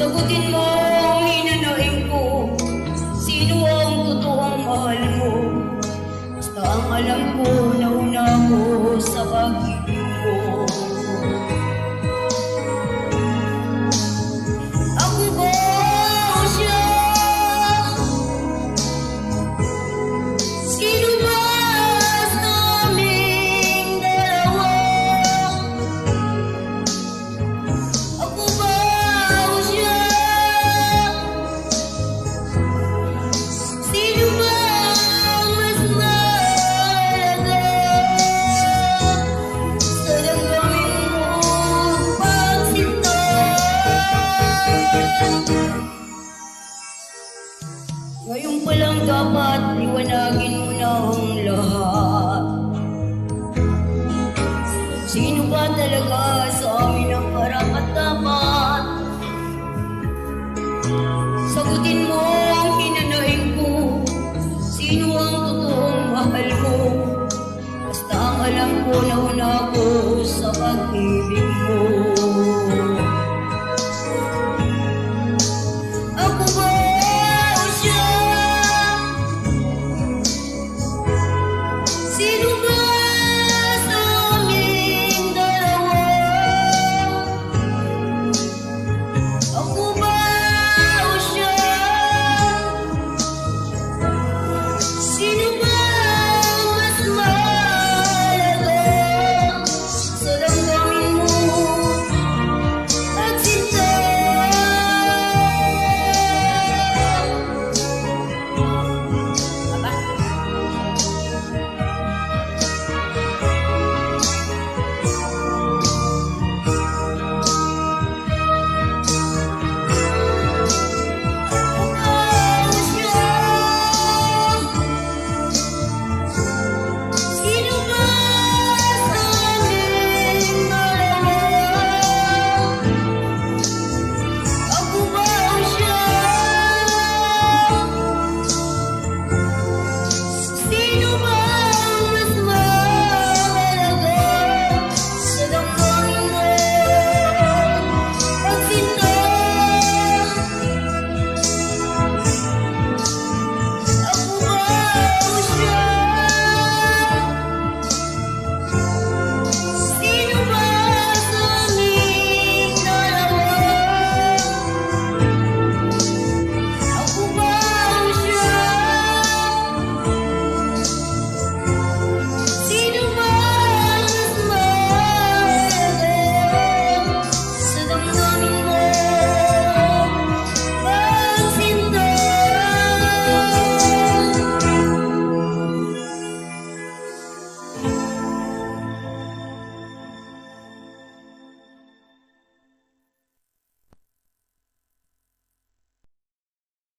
Sagutin mo ang hinanaing ko, sino ang totoong mahal mo? Basta ang alam ko, nauna ko sa pag-ibig mo. Ako ba o siya? Sino ba sa aming dalawa? Ako ba o siya? Sino ba ang mas mahalaga sa damdamin mong pagsinta? Ngayon pa lang dapat liwanagin mo na ang lahat. Sino ba talaga sa amin ang karapat-dapat? Sagutin mo ang hinanaing ko, sino ang totoong mahal mo? Basta ang alam ko, nauna ko sa pag-ibig mo.